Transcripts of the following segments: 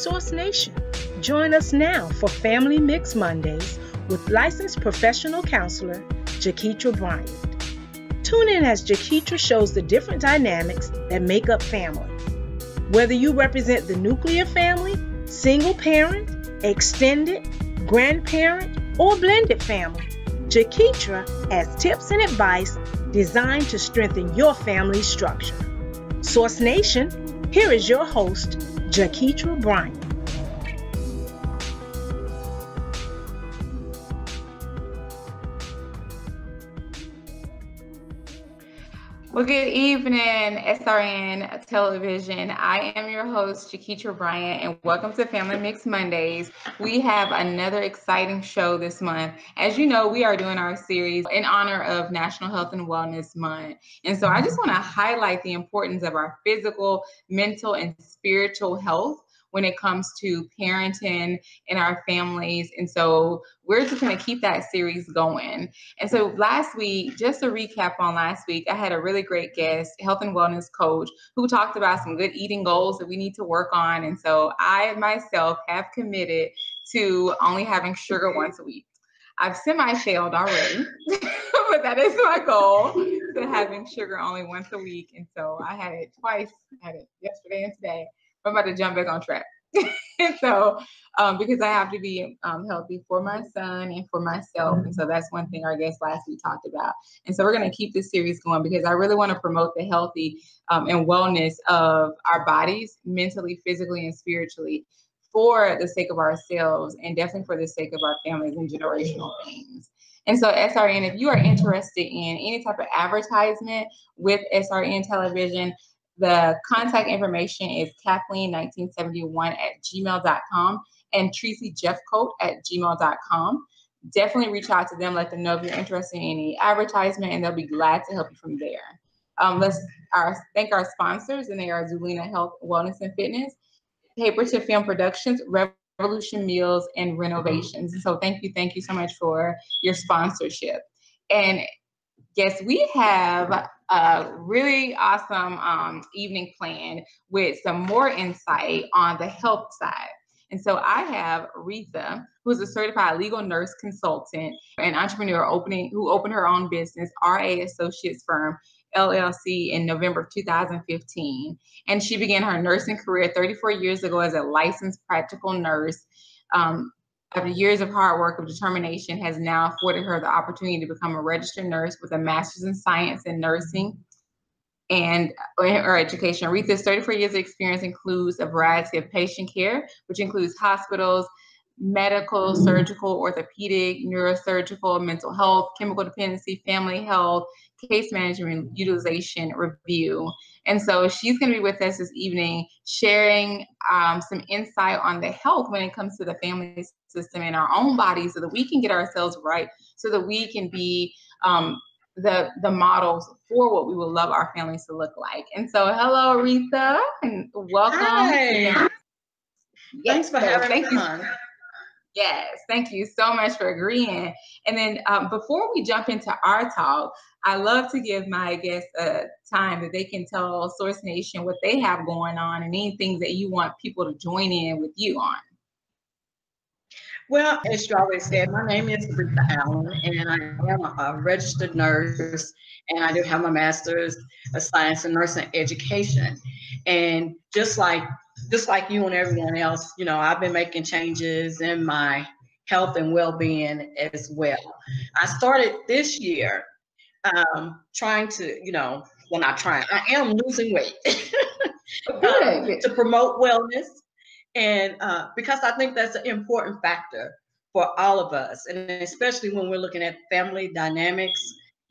Source Nation. Join us now for Family Mix Mondays with licensed professional counselor Jaketra Bryant. Tune in as Jaketra shows the different dynamics that make up family. Whether you represent the nuclear family, single parent, extended, grandparent, or blended family, Jaketra has tips and advice designed to strengthen your family structure. Source Nation, here is your host, Jaketra Bryant. Well, good evening, SRN Television. I am your host, Jaketra Bryant, and welcome to Family Mix Mondays. We have another exciting show this month. As you know, we are doing our series in honor of National Health and Wellness Month. And so I just want to highlight the importance of our physical, mental, and spiritual health when it comes to parenting in our families. And so we're just going to keep that series going. And so last week, just to recap on last week, I had a really great guest, health and wellness coach, who talked about some good eating goals that we need to work on. And so I myself have committed to only having sugar once a week. I've semi-failed already, but that is my goal, to having sugar only once a week. And so I had it twice. I had it yesterday and today. I'm about to jump back on track. So, because I have to be healthy for my son and for myself. And so that's one thing our guest last week talked about. And so we're going to keep this series going because I really want to promote the healthy and wellness of our bodies, mentally, physically, and spiritually, for the sake of ourselves and definitely for the sake of our families and generational things. And so SRN, if you are interested in any type of advertisement with SRN Television, the contact information is Kathleen1971@gmail.com and TracyJeffcoat@gmail.com. Definitely reach out to them, let them know if you're interested in any advertisement, and they'll be glad to help you from there. Let's thank our sponsors, and they are Zulina Health, Wellness, and Fitness, Paper to Film Productions, Revolution Meals, and Renovations. So thank you so much for your sponsorship. And yes, we have a really awesome evening planned with some more insight on the health side. And so I have Retha, who's a certified legal nurse consultant and entrepreneur who opened her own business, RA Associates Firm, LLC, in November of 2015. And she began her nursing career 34 years ago as a licensed practical nurse. After years of hard work, of determination, has now afforded her the opportunity to become a registered nurse with a master's in science in nursing and her education. Retha's 34 years of experience includes a variety of patient care, which includes hospitals, medical, surgical, orthopedic, neurosurgical, mental health, chemical dependency, family health, case management, utilization, review. And so she's going to be with us this evening, sharing some insight on the health when it comes to the family system in our own bodies, so that we can get ourselves right, so that we can be the models for what we would love our families to look like. And so, hello, Retha, and welcome. Hi. Thanks for having me on. Yes, thank you so much for agreeing. And then before we jump into our talk, I love to give my guests a time that they can tell Source Nation what they have going on and anything that you want people to join in with you on. Well, as you always said, my name is Retha Allen, and I am a registered nurse, and I do have my master's of science in nursing education. And just like you and everyone else, you know, I've been making changes in my health and well-being as well. I started this year trying to, I am losing weight to promote wellness. And because I think that's an important factor for all of us, and especially when we're looking at family dynamics,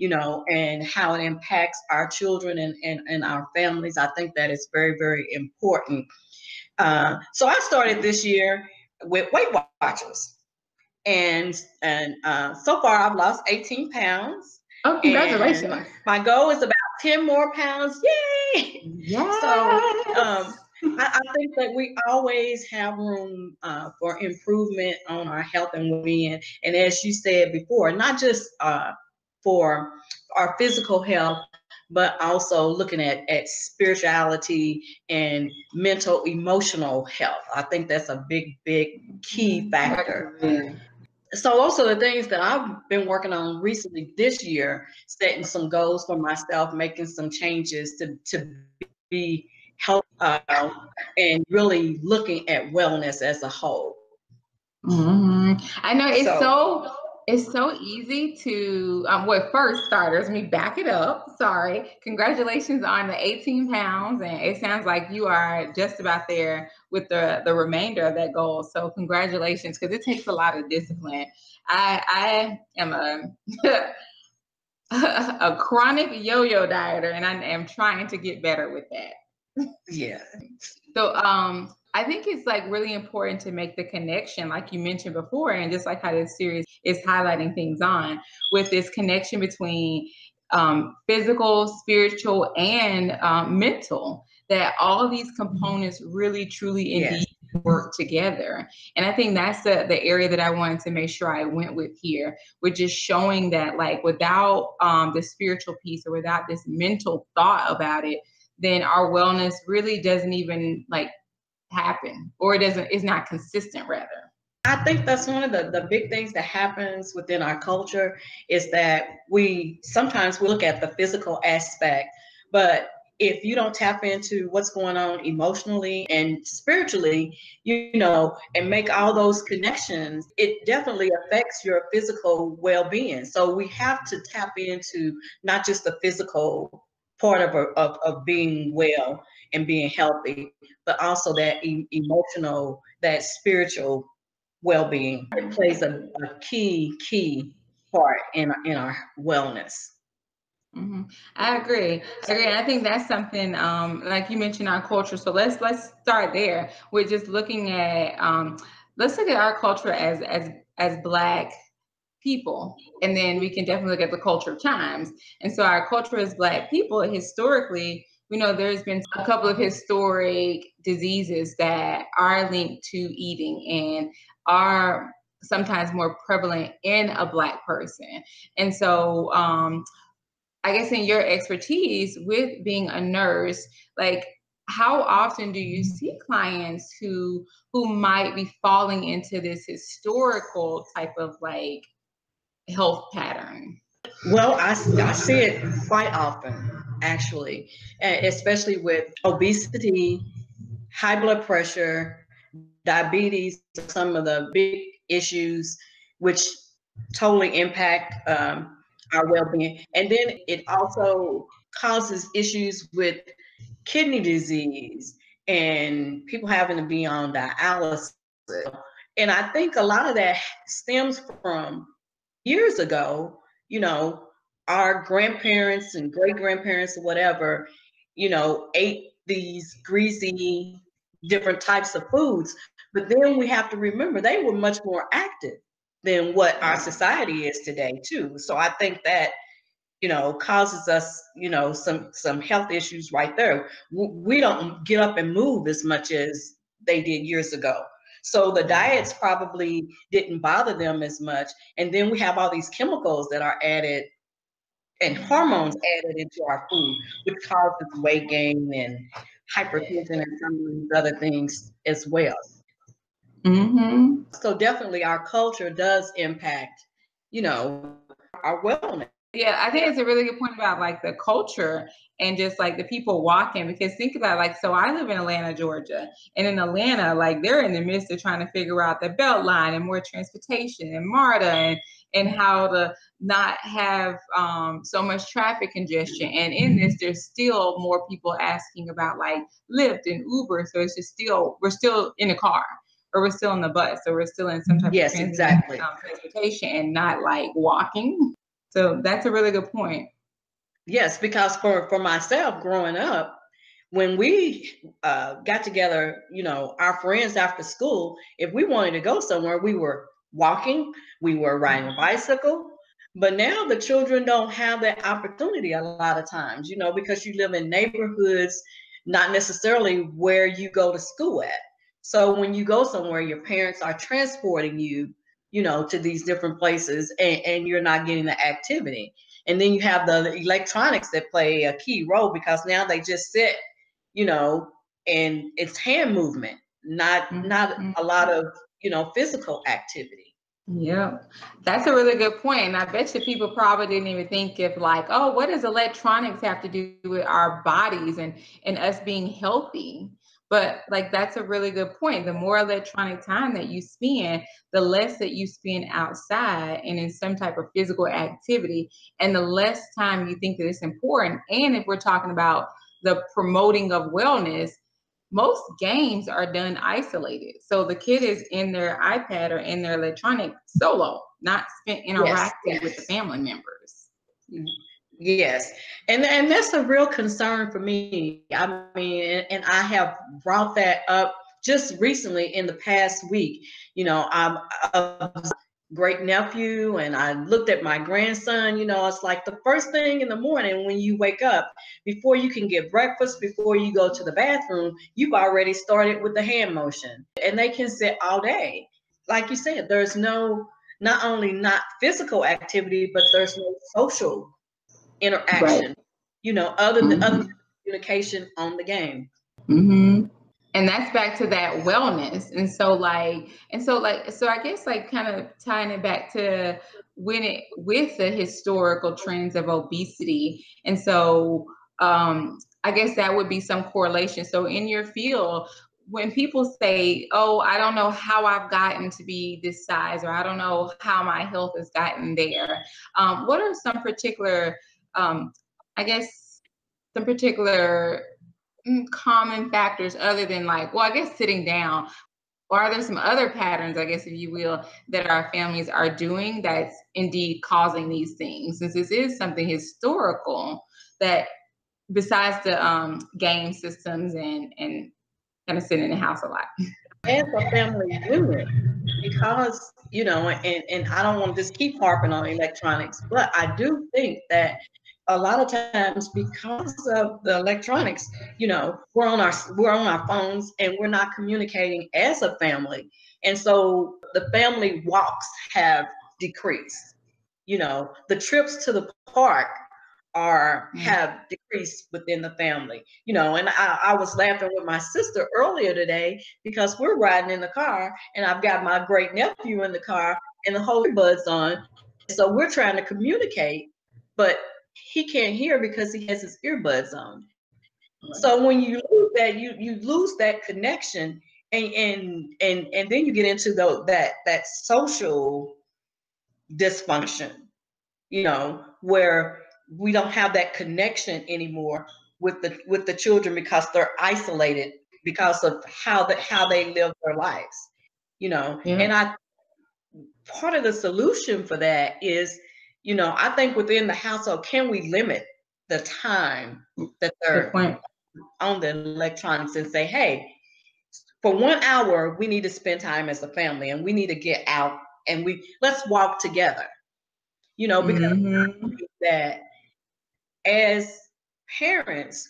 and how it impacts our children and our families, I think that is very, very important. So I started this year with Weight Watchers, and so far I've lost 18 pounds. Oh, congratulations! And my goal is about 10 more pounds. Yay! Yeah. So I think that we always have room for improvement on our health and well-being. And as you said before, not just for our physical health, but also looking at spirituality and mental, emotional health. I think that's a big key factor. So those are the things that I've been working on recently this year, setting some goals for myself, making some changes to be healthy, and really looking at wellness as a whole. I know it's so easy to well, first starters, let me back it up. Sorry. Congratulations on the 18 pounds. And it sounds like you are just about there with the remainder of that goal. So congratulations, because it takes a lot of discipline. I am a chronic yo-yo dieter, and I am trying to get better with that. Yeah. So I think it's like really important to make the connection, like you mentioned before, and just like how this series is highlighting things on, with this connection between physical, spiritual, and mental, that all of these components really, truly, indeed work together. And I think that's the area that I wanted to make sure I went with here, with just showing that, like, without the spiritual piece, or without this mental thought about it, then our wellness really doesn't even like happen, or it's not consistent rather. I think that's one of the big things that happens within our culture, is that we sometimes we look at the physical aspect, but if you don't tap into what's going on emotionally and spiritually, and make all those connections, it definitely affects your physical well-being. So we have to tap into not just the physical part of being well and being healthy, but also that emotional, that spiritual well-being. It plays a key part in our wellness. I agree. And I think that's something, like you mentioned, our culture. So let's start there with just looking at let's look at our culture as Black people, and then we can definitely look at the culture of times. And so our culture as Black people, historically, we know there's been a couple of historic diseases that are linked to eating and are sometimes more prevalent in a Black person. And so I guess in your expertise with being a nurse, like, how often do you see clients who might be falling into this historical type of like health pattern? Well, I see it quite often, actually, especially with obesity, high blood pressure, diabetes, some of the big issues which totally impact our well-being. And then it also causes issues with kidney disease and people having to be on dialysis. And I think a lot of that stems from years ago, our grandparents and great grandparents or whatever, ate these greasy different types of foods. But then we have to remember they were much more active than what our society is today too. So I think that, causes us, some health issues right there. We don't get up and move as much as they did years ago. So the diets probably didn't bother them as much. And then we have all these chemicals that are added and hormones added into our food, which causes weight gain and hypertension and some of these other things as well. So definitely our culture does impact, our wellness. Yeah, I think it's a really good point about like the culture and just like the people walking, because think about it, like, so I live in Atlanta, Georgia, and in Atlanta, like, they're in the midst of trying to figure out the belt line and more transportation and MARTA and how to not have so much traffic congestion. And in this, there's still more people asking about like Lyft and Uber. So it's just we're still in a car, or we're still in the bus, or we're still in some type of transportation and not like walking. So that's a really good point. Yes, because for myself growing up, when we got together, our friends after school, if we wanted to go somewhere, we were walking, we were riding a bicycle. But now the children don't have that opportunity a lot of times, because you live in neighborhoods, not necessarily where you go to school at. So when you go somewhere, your parents are transporting you, to these different places, and you're not getting the activity. And then you have the electronics that play a key role, because now they just sit, you know, and it's hand movement, not a lot of, you know, physical activity. Yeah, that's a really good point. And I bet you people probably didn't even think of like, oh, what does electronics have to do with our bodies and us being healthy? But like, that's a really good point. The more electronic time that you spend, the less that you spend outside and in some type of physical activity, and the less time you think that it's important. And if we're talking about the promoting of wellness, most games are done isolated. So the kid is in their iPad or in their electronic solo, not spent interacting with the family members. Yes. And that's a real concern for me. I mean, and I have brought that up just recently in the past week. You know, I'm a great nephew, and I looked at my grandson. You know, it's like the first thing in the morning when you wake up, before you can get breakfast, before you go to the bathroom, you've already started with the hand motion. And they can sit all day. Like you said, there's no, not only not physical activity, but there's no social interaction, right, you know, other than communication on the game. And that's back to that wellness. So I guess like kind of tying it back to with the historical trends of obesity. And so I guess that would be some correlation. So in your field, when people say, oh, I don't know how I've gotten to be this size, or I don't know how my health has gotten there, what are some particular some particular common factors other than like, well, I guess sitting down, or are there some other patterns, I guess, if you will, that our families are doing that's indeed causing these things? Since this is something historical, that besides the game systems and kind of sitting in the house a lot. As a family unit, because, you know, and I don't want to just keep harping on electronics, but I do think that a lot of times, because of the electronics, you know, we're on our phones and we're not communicating as a family. And so the family walks have decreased. You know, the trips to the park have decreased within the family, you know. And I was laughing with my sister earlier today, because we're riding in the car and I've got my great nephew in the car and the whole earbuds on. So we're trying to communicate, but he can't hear because he has his earbuds on. So when you lose that, you lose that connection, and then you get into that social dysfunction, you know, where we don't have that connection anymore with the children, because they're isolated because of how they live their lives, you know. And part of the solution for that is, you know, I think within the household, can we limit the time that they're on the electronics, and say, hey, for 1 hour, we need to spend time as a family, and we need to get out and let's walk together, you know, because that as parents,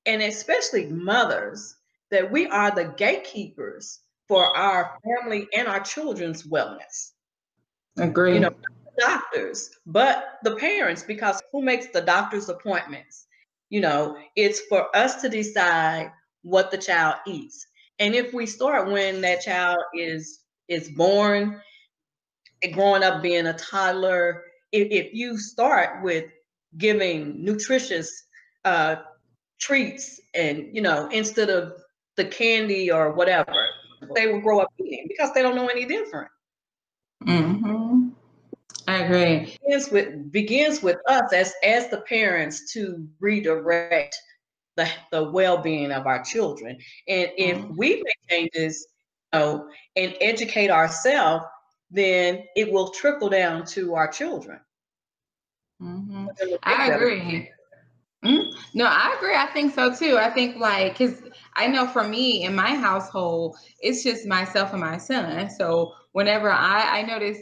and especially mothers, that we are the gatekeepers for our family and our children's wellness. Agree. You know, doctors, but the parents, because who makes the doctor's appointments? You know, it's for us to decide what the child eats. And if we start when that child is born, growing up, being a toddler, if you start with giving nutritious treats, and, you know, instead of the candy or whatever, they will grow up eating, because they don't know any different. I agree. It begins with us as the parents to redirect the well-being of our children. And if we make changes, you know, and educate ourselves, then it will trickle down to our children. I agree. No, I agree. I think so too. I think like, because I know for me in my household, it's just myself and my son. So whenever I notice,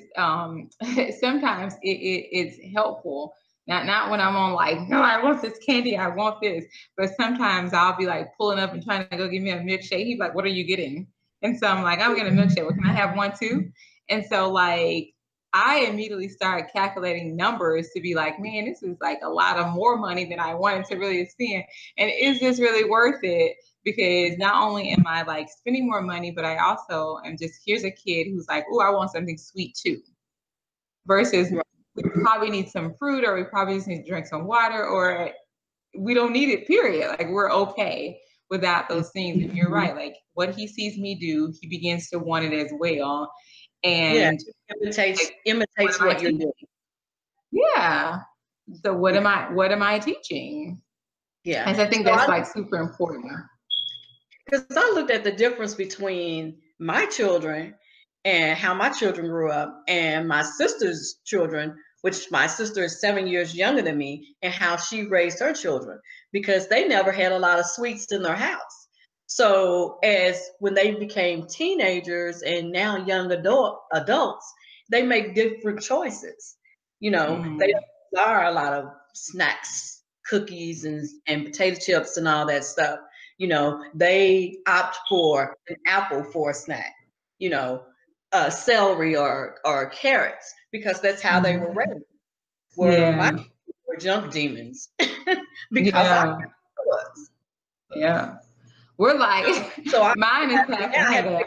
sometimes it's helpful. Not when I'm on like, no, I want this candy, I want this. But sometimes I'll be like pulling up and trying to go give me a milkshake. He's like, what are you getting? And so I'm like, I'm getting a milkshake. Well, can I have one too? And so like, I immediately started calculating numbers to be like, man, this is like a lot of more money than I wanted to really spend. And is this really worth it? Because not only am I like spending more money, but I also am just, here's a kid who's like, oh, I want something sweet too. Versus we probably need some fruit, or we probably just need to drink some water, or we don't need it, period. Like, we're okay without those things. And you're right. Like, what he sees me do, he begins to want it as well. And imitates what you're doing. Yeah. So what am I teaching? Yeah. And so I think that's like super important. Because I looked at the difference between my children and how my children grew up, and my sister's children, which my sister is 7 years younger than me, and how she raised her children, because they never had a lot of sweets in their house. So when they became teenagers and now young adults, they make different choices. They don't desire a lot of snacks, cookies and potato chips and all that stuff. They opt for an apple for a snack, celery or carrots, because that's how they were raised. My were junk demons because I was. Yeah. We're like, so mine is half and half.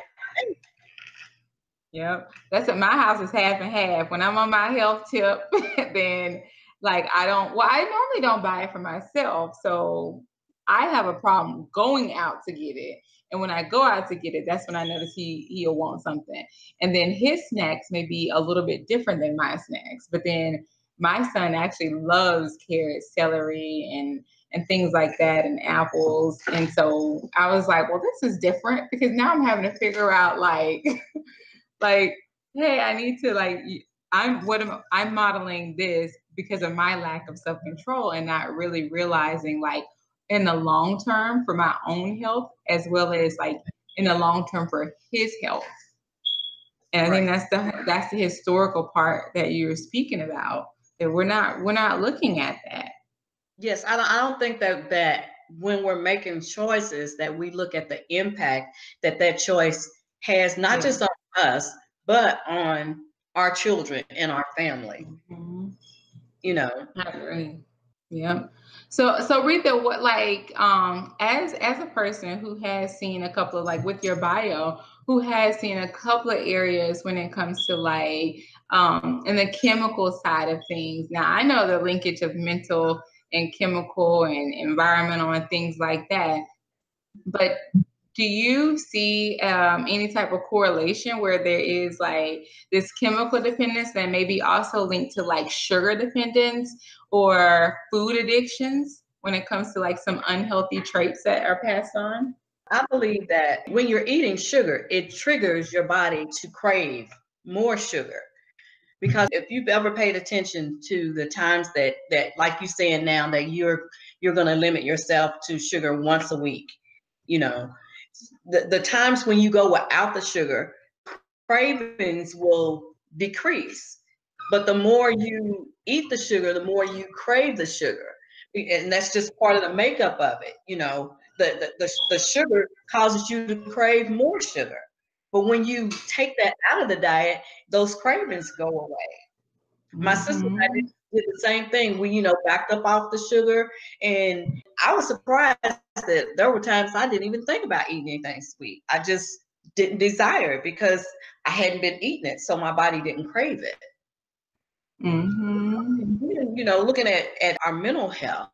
Yep. That's what my house is, half and half. When I'm on my health tip, then like I normally don't buy it for myself. So I have a problem going out to get it. And when I go out to get it, that's when I notice he'll want something. And then his snacks may be a little bit different than my snacks. But then my son actually loves carrots, celery, and things like that, and apples. And so I was like, well, this is different, because now I'm having to figure out like hey, I need to I'm modeling this because of my lack of self-control, and not really realizing like in the long term for my own health, as well as like in the long term for his health. And I think that's the historical part that you're speaking about, that we're not looking at that. Yes, I don't think that when we're making choices that we look at the impact that choice has, not just on us, but on our children and our family. Mm-hmm. I agree. Yeah. So Retha, what as a person who has seen a couple of, like with your bio, who has seen a couple of areas when it comes to in the chemical side of things. Now I know the linkage of mental and chemical and environmental and things like that, but do you see any type of correlation where there is like this chemical dependence that may be also linked to like sugar dependence or food addictions when it comes to like some unhealthy traits that are passed on? I believe that when you're eating sugar, it triggers your body to crave more sugar. Because if you've ever paid attention to the times that like you're saying now, that you're going to limit yourself to sugar once a week, the times when you go without the sugar, cravings will decrease. But the more you eat the sugar, the more you crave the sugar. And that's just part of the makeup of it. The sugar causes you to crave more sugar. But when you take that out of the diet, those cravings go away. My sister and I did the same thing. We, backed up off the sugar, and I was surprised that there were times I didn't even think about eating anything sweet. I just didn't desire it because I hadn't been eating it, so my body didn't crave it. Looking at our mental health,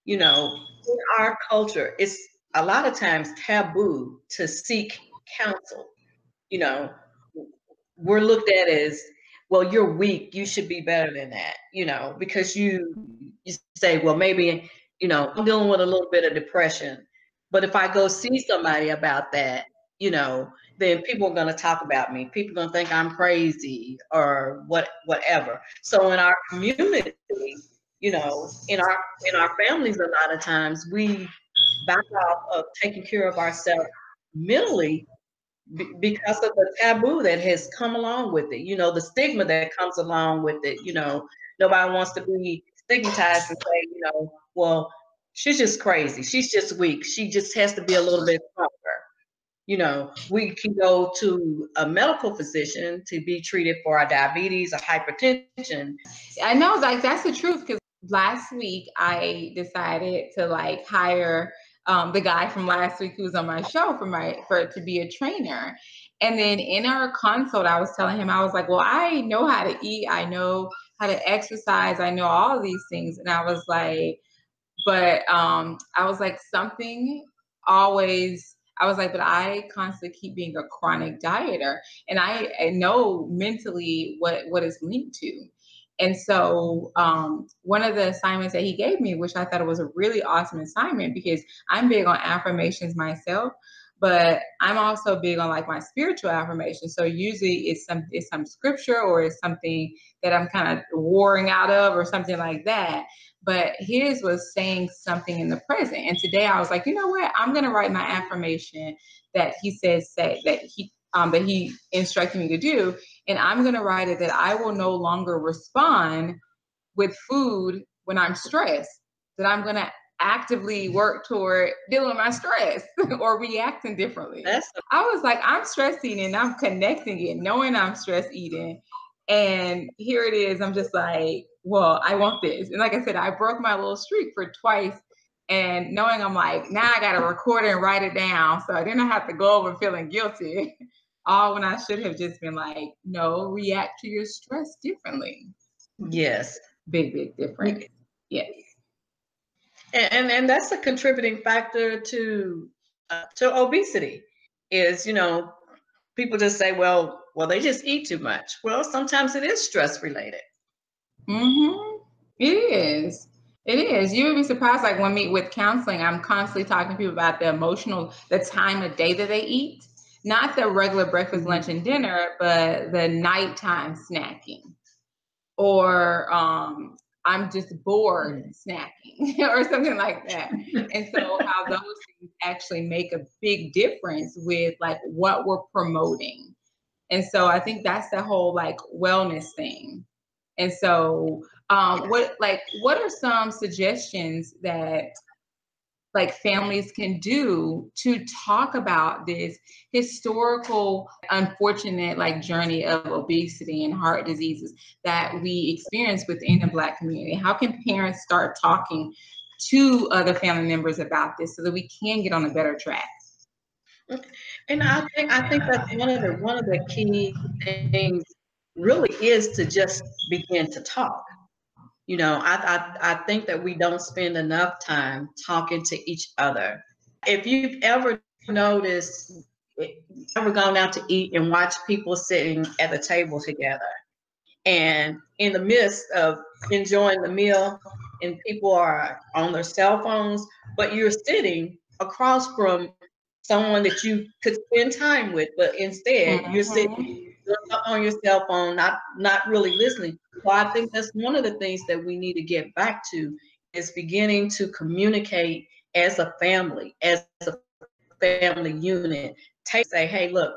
in our culture, it's a lot of times taboo to seek counsel. We're looked at as, well, you're weak, you should be better than that, because you say, well, maybe, I'm dealing with a little bit of depression, but if I go see somebody about that, then people are going to talk about me. People are going to think I'm crazy or whatever. So in our community, in our families, a lot of times we back off of taking care of ourselves mentally because of the taboo that has come along with it, the stigma that comes along with it. Nobody wants to be stigmatized and say, well, she's just crazy, she's just weak, she just has to be a little bit stronger. We can go to a medical physician to be treated for our diabetes or hypertension. I know, like, that's the truth, because last week I decided to like hire the guy from last week who was on my show to be a trainer. And then in our consult, I was telling him, I was like, well, I know how to eat, I know how to exercise, I know all of these things. And I was like, but I was like, but I constantly keep being a chronic dieter, and I know mentally what is linked to. And so one of the assignments that he gave me, which I thought was a really awesome assignment, because I'm big on affirmations myself, but I'm also big on like my spiritual affirmations. So usually it's some scripture, or it's something that I'm kind of warring out of, or something like that. But his was saying something in the present. And today I was like, you know what? I'm going to write my affirmation that he that he instructed me to do. And I'm going to write it that I will no longer respond with food when I'm stressed, that I'm going to actively work toward dealing with my stress or reacting differently. I was like, I'm stress eating, and I'm connecting it, knowing I'm stress eating. And here it is. I'm just like, well, I want this. And like I said, I broke my little streak for twice. And knowing I'm like, now I got to record it and write it down, so I didn't have to go over feeling guilty. All when I should have just been like, no, react to your stress differently. Yes. Big difference. Yes. And that's a contributing factor to obesity. Is, people just say, well, they just eat too much. Well, sometimes it is stress related. Mm-hmm. It is. You would be surprised. Like when we meet with counseling, I'm constantly talking to people about the time of day that they eat, not the regular breakfast, lunch, and dinner, but the nighttime snacking, or I'm just bored snacking or something like that. And so how those things actually make a big difference with like what we're promoting. And so I think that's the whole like wellness thing. And so what are some suggestions that like families can do to talk about this historical, unfortunate like journey of obesity and heart diseases that we experience within the Black community? How can parents start talking to other family members about this so that we can get on a better track? And I think that's one of the key things really is to just begin to talk. I think that we don't spend enough time talking to each other. If you've ever noticed, ever gone out to eat and watched people sitting at the table together, and in the midst of enjoying the meal, and people are on their cell phones, but you're sitting across from someone that you could spend time with, but instead you're sitting on your cell phone, not really listening. So I think that's one of the things that we need to get back to, is beginning to communicate as a family unit. Say, hey, look,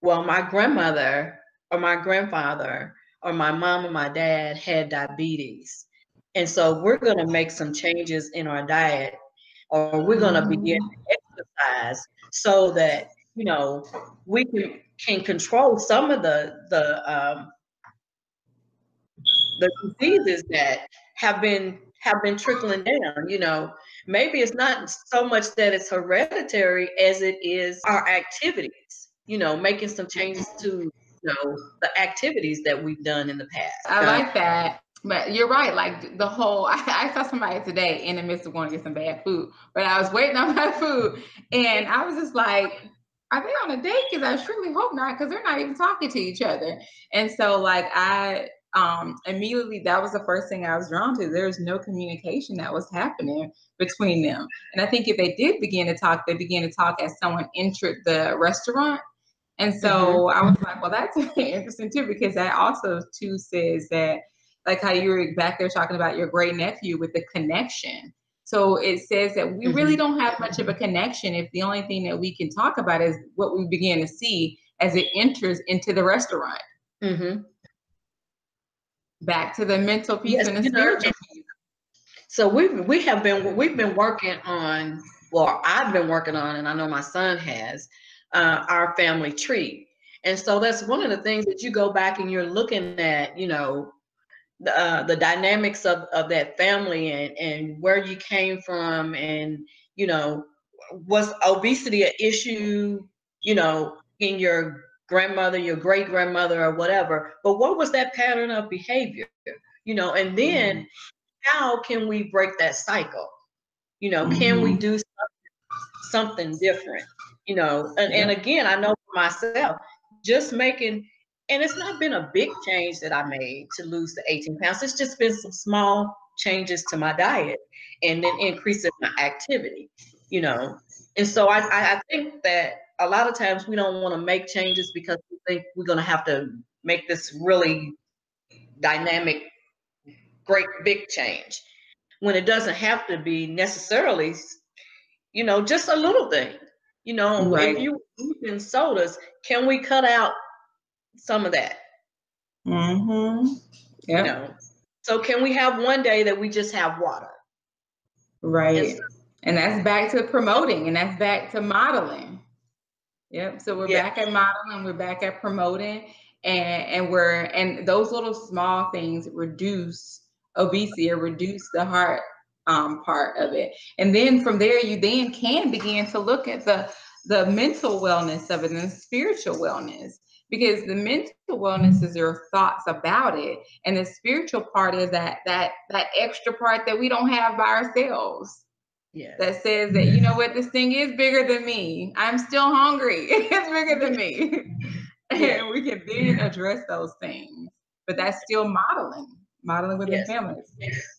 well, my grandmother or my grandfather or my mom or my dad had diabetes, and so we're going to make some changes in our diet, or we're going to begin to exercise so that we can control some of the diseases that have been trickling down. Maybe it's not so much that it's hereditary as it is our activities, making some changes to the activities that we've done in the past. I like that. But you're right. Like the whole, I saw somebody today in the midst of going to get some bad food, but I was waiting on my food, and I was just like, are they on a date? Because I surely hope not, because they're not even talking to each other. And so like I immediately, that was the first thing I was drawn to. There's no communication that was happening between them. And I think if they did begin to talk, they began to talk as someone entered the restaurant. And so I was like, well, that's interesting too, because that also too says that, like how you were back there talking about your great nephew with the connection. So it says that we really don't have much of a connection if the only thing that we can talk about is what we begin to see as it enters into the restaurant. Back to the mental piece and the spiritual piece. So we've been working on well, I've been working on, and I know my son has, our family tree. And so that's one of the things that you go back and you're looking at, you know, the dynamics of that family, and where you came from, and, you know, was obesity an issue, you know, in your grandmother, your great grandmother, or whatever, but what was that pattern of behavior, you know, and then how can we break that cycle? You know, can we do something different? You know, and again, I know for myself, just making, and it's not been a big change that I made to lose the 18 pounds. It's just been some small changes to my diet, and then increasing my activity, you know. And so I think that a lot of times we don't want to make changes because we think we're going to have to make this really dynamic, great big change, when it doesn't have to be necessarily, you know, just a little thing. You know, if you in sodas, can we cut out some of that? You know, so can we have one day that we just have water? Right. And that's back to promoting, and that's back to modeling. Yep. So we're back at modeling, we're back at promoting, and those little small things reduce obesity or reduce the heart part of it. And then from there, you then can begin to look at the mental wellness of it and the spiritual wellness, because the mental wellness is your thoughts about it, and the spiritual part is that extra part that we don't have by ourselves. That says that, you know what, this thing is bigger than me. I'm still hungry. It's bigger than me. And we can then address those things. But that's still modeling within families.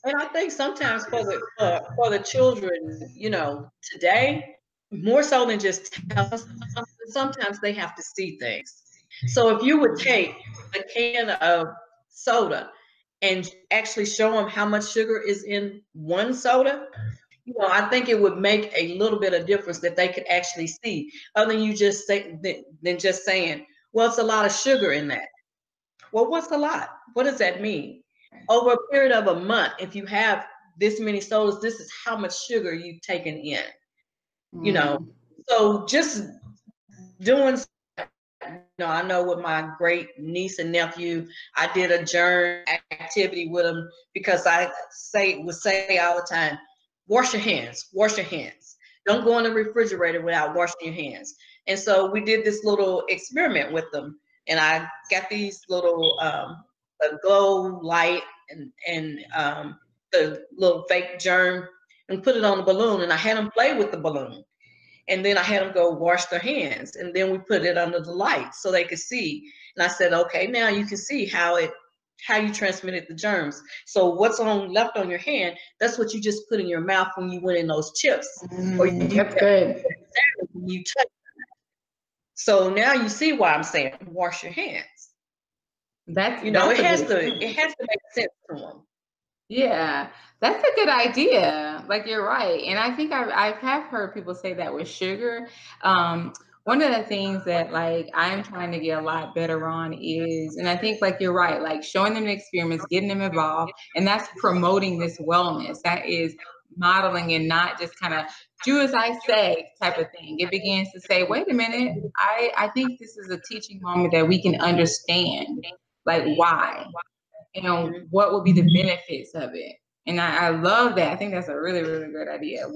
And I think sometimes for the children, you know, today, more so than just tell us, sometimes they have to see things. So if you would take a can of soda and actually show them how much sugar is in one soda, you know, I think it would make a little bit of difference that they could actually see, other than you just say than just saying, well, it's a lot of sugar in that. Well, what's a lot? What does that mean? Over a period of a month, if you have this many sodas, this is how much sugar you've taken in. You know, so just doing, you know, I know with my great niece and nephew, I did a germ activity with them, because I would say all the time, wash your hands, wash your hands. Don't go in the refrigerator without washing your hands. And so we did this little experiment with them, and I got these little a glow light and the little fake germ, and put it on the balloon, and I had them play with the balloon. And then I had them go wash their hands, and then we put it under the light so they could see. And I said, okay, now you can see how you transmitted the germs. So what's left on your hand, that's what you just put in your mouth when you went in those chips. Or that's good. You touch them. So now you see why I'm saying wash your hands. That's, you know, it has to make sense to them. Yeah, that's a good idea. Like, you're right. And I think I have heard people say that with sugar. One of the things that, like, I'm trying to get a lot better on is, and I think, like, you're right, like showing them the experiments, getting them involved, and that's promoting this wellness. That is modeling, and not just kind of do as I say type of thing. It begins to say, wait a minute, I think this is a teaching moment that we can understand, like, why. You know, what would be the benefits of it? And I love that. I think that's a really, really good idea.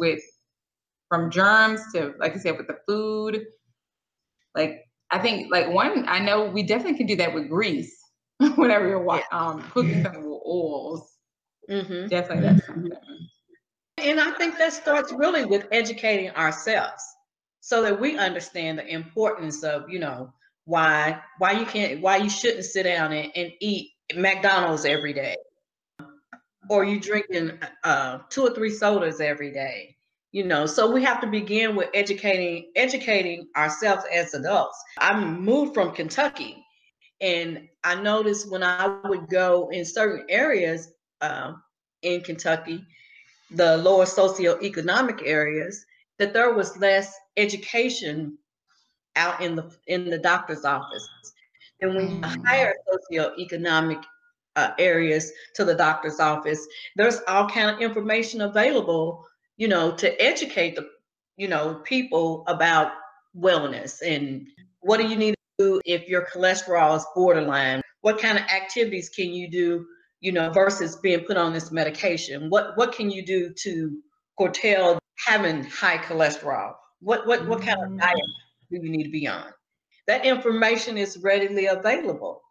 From germs to, like I said, with the food. Like, I think, like, I know we definitely can do that with grease. Whenever you're cooking something with oils. Definitely that's something. And I think that starts really with educating ourselves, so that we understand the importance of, you know, why you shouldn't sit down and eat McDonald's every day, or you drinking 2 or 3 sodas every day. You know, so we have to begin with educating ourselves as adults. I moved from Kentucky, and I noticed when I would go in certain areas in Kentucky, the lower socioeconomic areas, that there was less education out in the doctor's office. And when you hire socioeconomic areas to the doctor's office, there's all kind of information available, you know, to educate people about wellness and what do you need to do if your cholesterol is borderline? What kind of activities can you do, versus being put on this medication? What can you do to curtail having high cholesterol? What kind of diet do you need to be on? That information is readily available.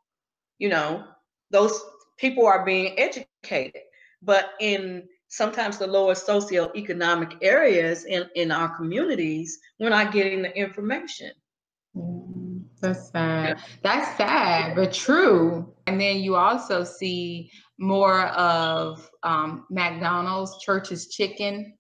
Those people are being educated, but in sometimes the lower socioeconomic areas in our communities, we're not getting the information. That's sad. That's sad, but true. And then you also see more of McDonald's, Church's Chicken.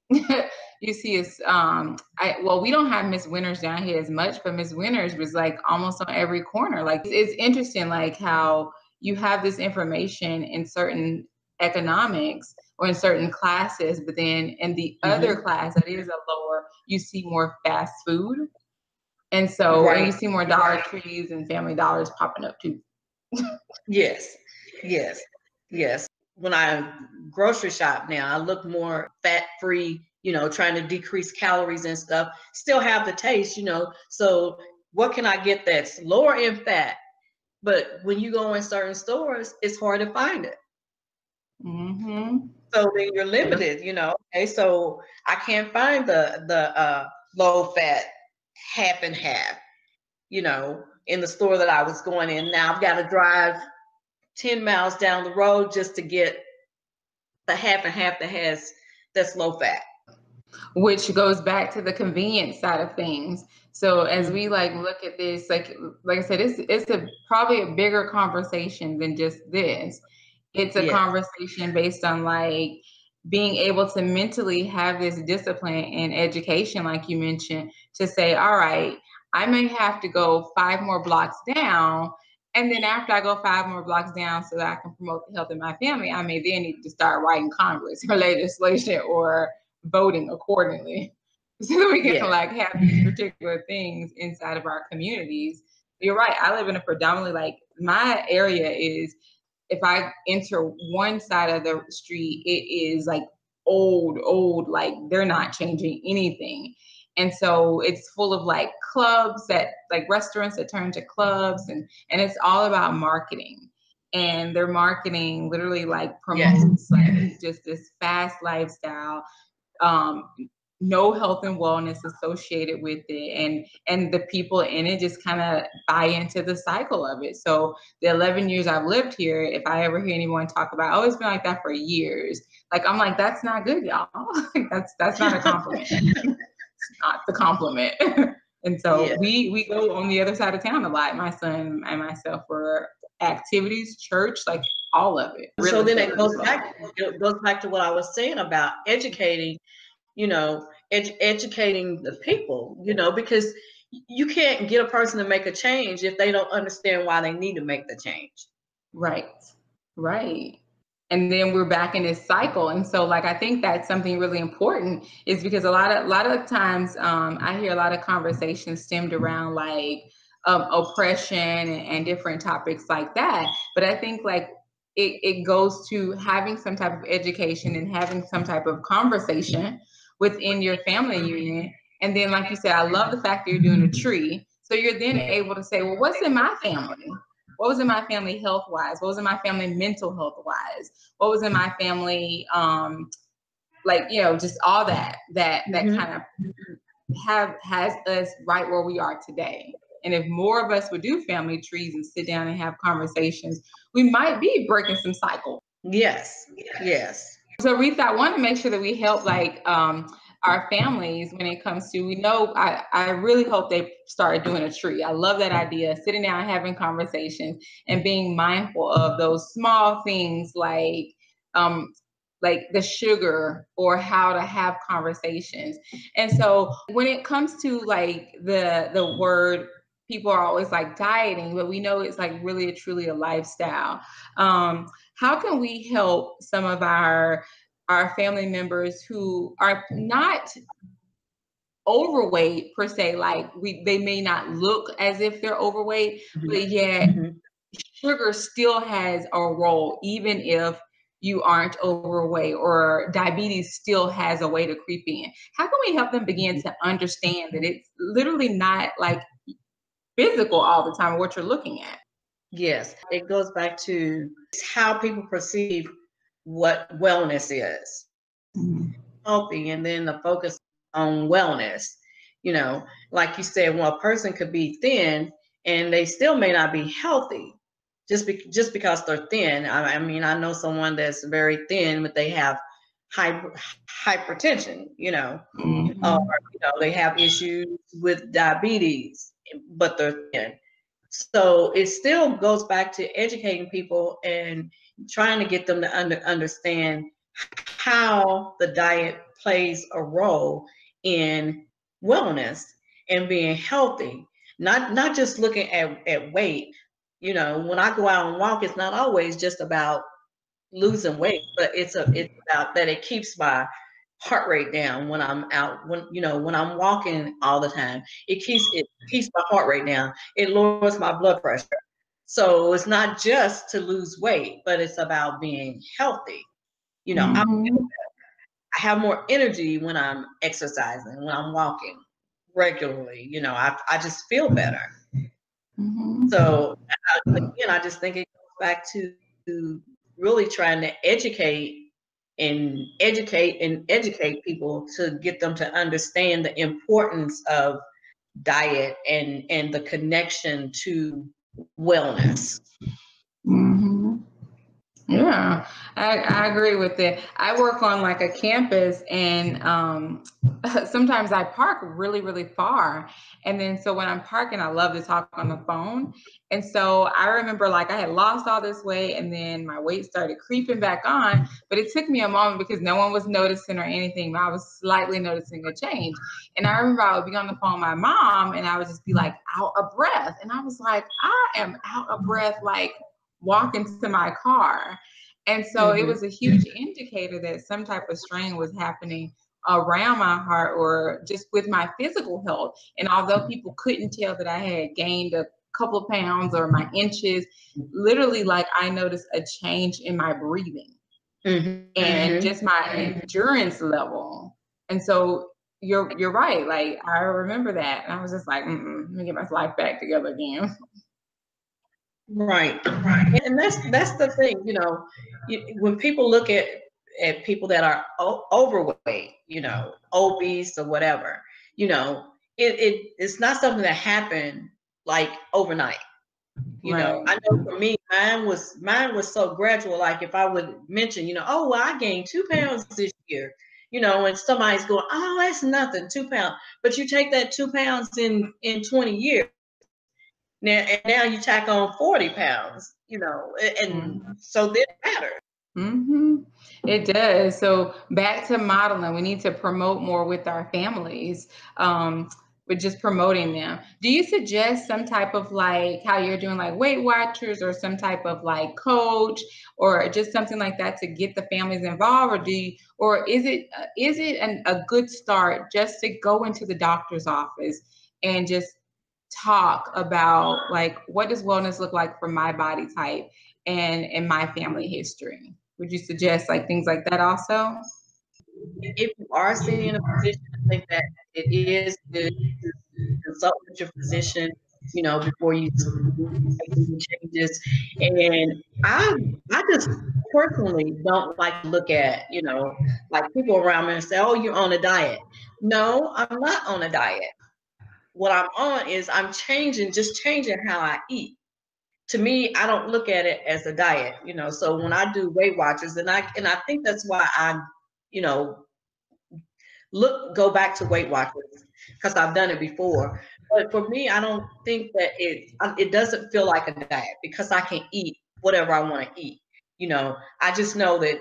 You see, it's we don't have Miss Winters down here as much, but Miss Winters was like almost on every corner. Like it's interesting, like how you have this information in certain economics or in certain classes, but then in the other class that is a lower, you see more fast food. And so and you see more Dollar Trees and Family Dollars popping up too. Yes. When I grocery shop now, I look more fat-free, trying to decrease calories and stuff. Still have the taste, So what can I get that's lower in fat? But when you go in certain stores, it's hard to find it. So then you're limited, Okay, so I can't find the low fat half and half, in the store that I was going in. Now I've got to drive 10 miles down the road just to get the half and half that's low fat. Which goes back to the convenience side of things. So as we look at this, like I said, it's probably a bigger conversation than just this. It's a conversation based on being able to mentally have this discipline and education, like you mentioned, to say, all right, I may have to go 5 more blocks down. And then after I go 5 more blocks down so that I can promote the health of my family, I may then need to start writing Congress or legislation or voting accordingly so that we can have these particular things inside of our communities. You're right. I live in a predominantly my area is, if I enter one side of the street, it is old, they're not changing anything. And so it's full of clubs restaurants that turn to clubs, and it's all about marketing. And their marketing literally promotes just this fast lifestyle, no health and wellness associated with it, and the people in it just kind of buy into the cycle of it. So the 11 years I've lived here, if I ever hear anyone talk about, oh, it's been like that for years, I'm like, that's not good, y'all. That's not a compliment. It's not the compliment. And so we go on the other side of town a lot, my son and myself, for activities, church, all of it. So then it goes back to what I was saying about educating, educating the people, because you can't get a person to make a change if they don't understand why they need to make the change. Right. And then we're back in this cycle. And so I think that's something really important, is because a lot of times I hear a lot of conversations stemmed around oppression and different topics like that. But I think it goes to having some type of education and having some type of conversation within your family unit. And then, like you said, I love the fact that you're doing a tree. So you're then able to say, well, what's in my family? What was in my family health-wise? What was in my family mental health-wise? What was in my family, just all that kind of has us right where we are today. And if more of us would do family trees and sit down and have conversations, we might be breaking some cycles. Yes. So Retha, I want to make sure that we help our families when it comes to, I really hope they started doing a tree. I love that idea, sitting down and having conversations and being mindful of those small things like the sugar, or how to have conversations. And so when it comes to the word, people are always dieting, but we know it's really truly a lifestyle. How can we help some of our family members who are not overweight per se, they may not look as if they're overweight, but yet sugar still has a role, even if you aren't overweight, or diabetes still has a way to creep in? How can we help them begin to understand that it's literally not like physical all the time, what you're looking at? Yes, it goes back to how people perceive what wellness is. Mm-hmm. Healthy, and then the focus on wellness. You know, like you said, well, a person could be thin and they still may not be healthy just because they're thin. I mean, I know someone that's very thin, but they have hypertension, Mm-hmm. or they have issues with diabetes, but they're thin. So it still goes back to educating people and trying to get them to understand how the diet plays a role in wellness and being healthy. Not just looking at weight. When I go out and walk, it's not always just about losing weight, but it's about that it keeps my heart rate down when I'm out, when I'm walking all the time. It keeps my heart rate down. It lowers my blood pressure. So it's not just to lose weight, but it's about being healthy. I have more energy when I'm exercising, when I'm walking regularly. I just feel better. Mm-hmm. So again, I just think it goes back to really trying to educate people to get them to understand the importance of diet and the connection to wellness. Mm-hmm. Yeah, I agree with it. I work on like a campus, and sometimes I park really, really far. And then so when I'm parking, I love to talk on the phone. And so I remember like I had lost all this weight, and then my weight started creeping back on. But it took me a moment because no one was noticing or anything, but I was slightly noticing a change. And I remember I would be on the phone with my mom, and I would just be like out of breath. And I was like, I am out of breath, like walking to my car. And so it was a huge indicator that some type of strain was happening around my heart or just with my physical health. And although people couldn't tell that I had gained a couple of pounds or my inches, literally like I noticed a change in my breathing and just my endurance level. And so you're right. Like I remember that. And I was just like, let me get my life back together again. Right. And that's the thing, when people look at people that are overweight, obese or whatever, it's not something that happened like overnight. Right. I know for me, mine was so gradual. Like if I would mention, oh, well, I gained 2 pounds this year, and somebody's going, oh, that's nothing, 2 pounds. But you take that 2 pounds in 20 years. Now you tack on 40 pounds, and so this matters. Mm-hmm. It does. So back to modeling, we need to promote more with our families. With just promoting them. Do you suggest some type of like how you're doing like Weight Watchers or some type of like coach or just something like that to get the families involved, or is it a good start just to go into the doctor's office and just talk about like what does wellness look like for my body type and my family history? Would you suggest like things like that also? If you are sitting in a position, I think that it is good to consult with your physician, before you make any changes. And I just personally don't like to look at, like people around me and say, oh, you're on a diet. No, I'm not on a diet. What I'm on is I'm changing how I eat. To me, I don't look at it as a diet, so when I do Weight Watchers, and I think that's why I, you know, go back to Weight Watchers, because I've done it before. But for me, I don't think that it doesn't feel like a diet because I can eat whatever I want to eat. I just know that,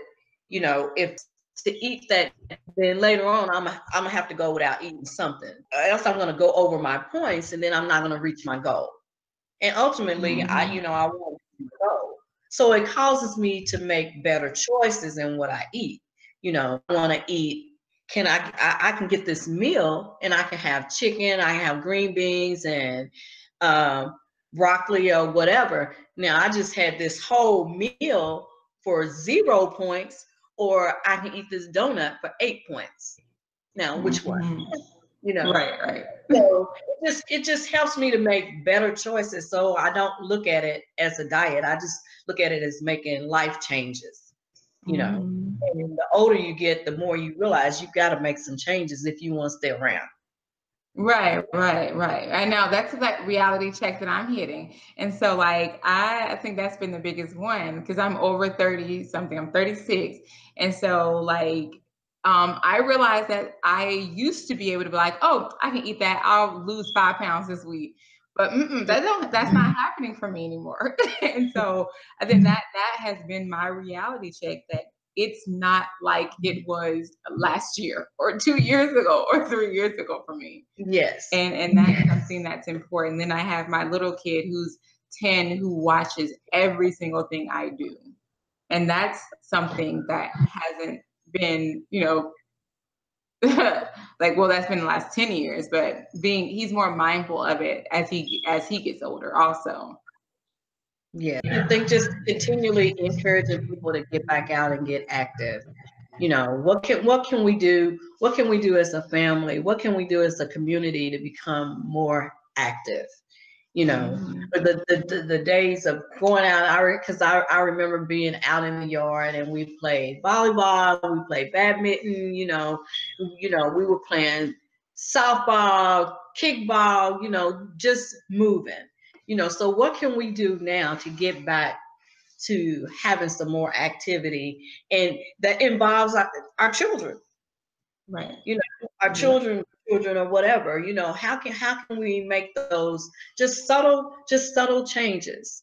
if to eat that, then later on I'm gonna have to go without eating something, or else I'm gonna go over my points, and then I'm not gonna reach my goal. And ultimately, I want to go. So it causes me to make better choices in what I eat. I want to eat. I can get this meal, and I can have chicken. I can have green beans and broccoli or whatever. Now I just had this whole meal for 0 points, or I can eat this donut for 8 points. Now, which one? You know, right. So it just helps me to make better choices. So I don't look at it as a diet. I just look at it as making life changes. You know, and the older you get, the more you realize you've got to make some changes if you want to stay around. Right. I know that's that reality check that I'm hitting. And so like I think that's been the biggest one because I'm over 30 something. I'm 36. And so like I realized that I used to be able to be like, oh, I can eat that. I'll lose 5 pounds this week. But that's not happening for me anymore. And so I think that has been my reality check, that it's not like it was last year or 2 years ago or 3 years ago for me. Yes. And that's something that's important. Then I have my little kid who's 10 who watches every single thing I do. And that's something that hasn't been, you know, like, well, that's been the last 10 years, but he's more mindful of it as he gets older also. Yeah, I think just continually encouraging people to get back out and get active. You know, what can we do? What can we do as a family? What can we do as a community to become more active? You know, the days of going out, I remember being out in the yard and we played volleyball, we played badminton, we were playing softball, kickball, just moving. So what can we do now to get back to having some more activity, and that involves our children? Right. Our children or whatever, how can we make those just subtle changes?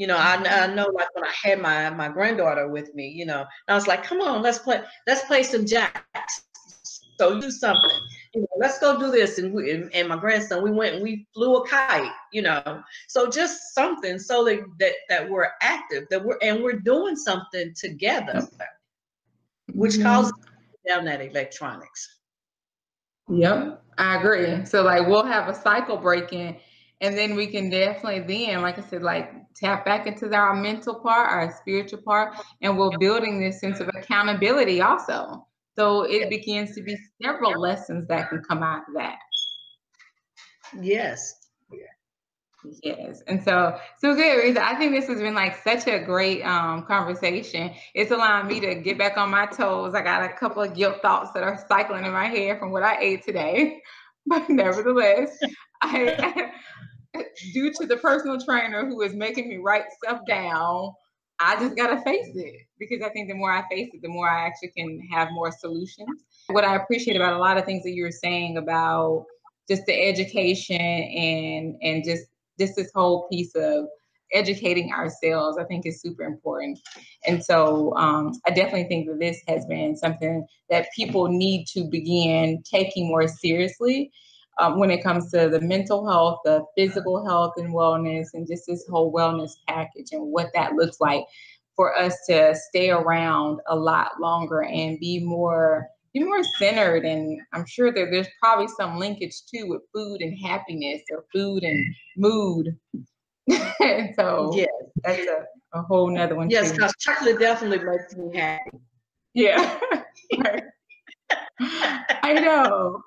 I know, like when I had my granddaughter with me, I was like, come on, let's play some jacks. So do something, let's go do this. And my grandson, we went and we flew a kite, so just something so that we're active, that we're doing something together, which causes down that electronics. Yep, I agree. So like we'll have a cycle breaking, and then we can definitely then, like I said, like tap back into our mental part, our spiritual part, and we're building this sense of accountability also. So it begins to be several lessons that can come out of that. Yes. Yes. And so good, Retha. I think this has been like such a great conversation. It's allowing me to get back on my toes. I got a couple of guilt thoughts that are cycling in my head from what I ate today. But nevertheless, due to the personal trainer who is making me write stuff down, I just got to face it, because I think the more I face it, the more I actually can have more solutions. What I appreciate about a lot of things that you were saying about just the education and just this whole piece of educating ourselves, I think is super important. And so I definitely think that this has been something that people need to begin taking more seriously when it comes to the mental health, the physical health and wellness, and just this whole wellness package and what that looks like for us to stay around a lot longer and be more centered. And I'm sure that there's probably some linkage too with food and happiness, or food and mood. And so yes, that's a whole nother one. Yes, because chocolate definitely makes me happy. Yeah. I know.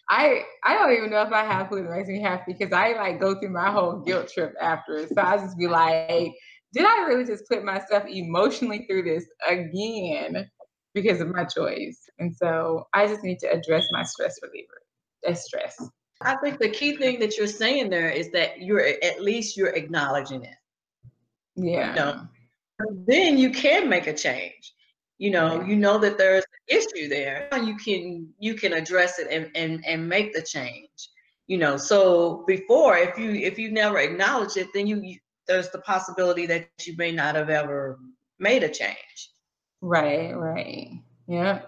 I don't even know if I have food that makes me happy, because I like go through my whole guilt trip after. So I just be like, did I really just put myself emotionally through this again because of my choice? And so I just need to address my stress reliever. That's stress. I think the key thing that you're saying there is that you're acknowledging it. Yeah. Then you can make a change. You know that there's an issue there. You can address it and make the change. So before, if you never acknowledge it, then there's the possibility that you may not have ever made a change. Right. Yeah.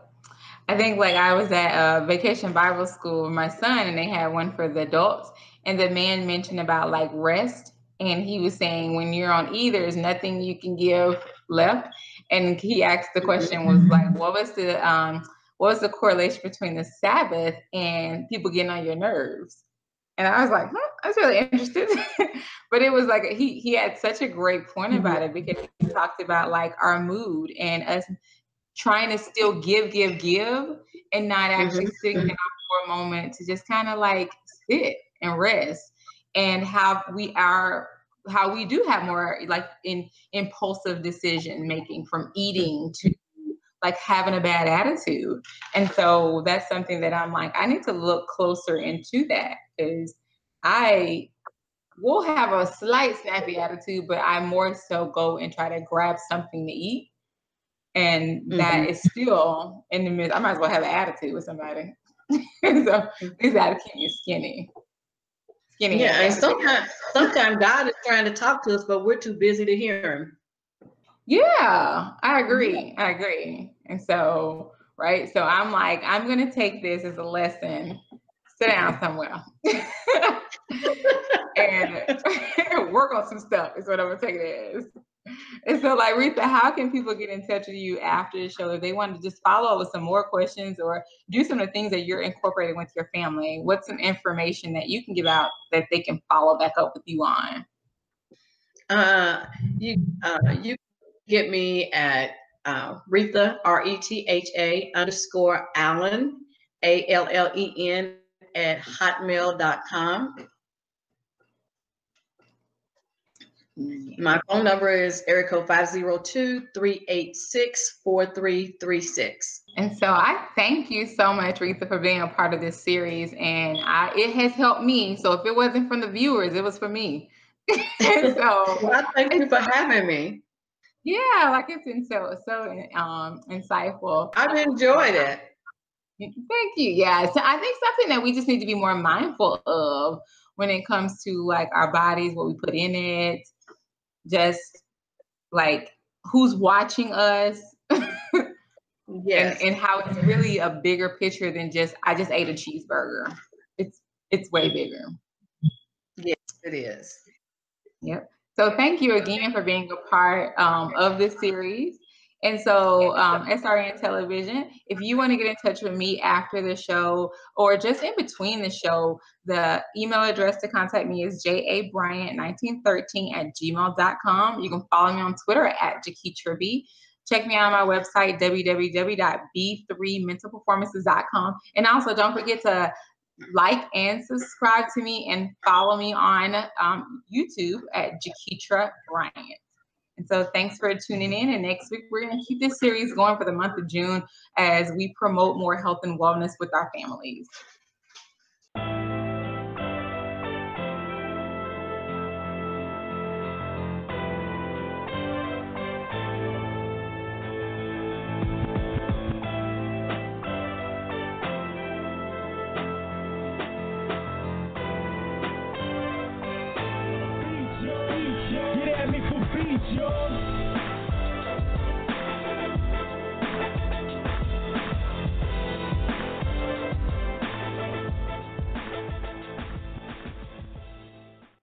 I think like I was at a vacation Bible school with my son, and they had one for the adults, and the man mentioned about like rest. And he was saying when you're on E, there's nothing you can give left. And he asked, the question was like, what was the correlation between the Sabbath and people getting on your nerves? And I was like, I was really interested. But it was like he had such a great point about it, because he talked about like our mood and us trying to still give and not actually sitting down for a moment to just kind of like sit and rest, and how we do have more like impulsive decision making, from eating to like having a bad attitude. And so that's something that I'm like, I need to look closer into that, because I will have a slight snappy attitude, but I more so go and try to grab something to eat. And that is still in the midst. I might as well have an attitude with somebody. So these got to keep me skinny. Yeah, and sometimes God is trying to talk to us, but we're too busy to hear him. Yeah, I agree. I agree. And so, right. So I'm like, I'm going to take this as a lesson. Sit down somewhere and work on some stuff is what I'm going to take it as. And so, like, Retha, how can people get in touch with you after the show if they want to just follow up with some more questions or do some of the things that you're incorporating with your family? What's some information that you can give out that they can follow back up with you on? You get me at Retha, RETHA _Allen, ALLEN at hotmail.com. My phone number is area code 502-386-4336. And so I thank you so much, Retha, for being a part of this series. And it has helped me. So if it wasn't from the viewers, it was for me. So well, thank you for having me. Yeah, like it's been so insightful. I've enjoyed it. Thank you. Yeah, so I think something that we just need to be more mindful of when it comes to like our bodies, what we put in it, just like who's watching us. Yes. And how it's really a bigger picture than just I just ate a cheeseburger. It's way bigger. Yes, it is. Yep. So thank you again for being a part of this series. And so SRN Television, if you want to get in touch with me after the show or just in between the show, the email address to contact me is jabryant1913@gmail.com. You can follow me on Twitter at Jaketra B. Check me out on my website, www.b3mentalperformances.com. And also don't forget to like and subscribe to me and follow me on YouTube at Jaketra Bryant. And so thanks for tuning in. And next week, we're going to keep this series going for the month of June as we promote more health and wellness with our families.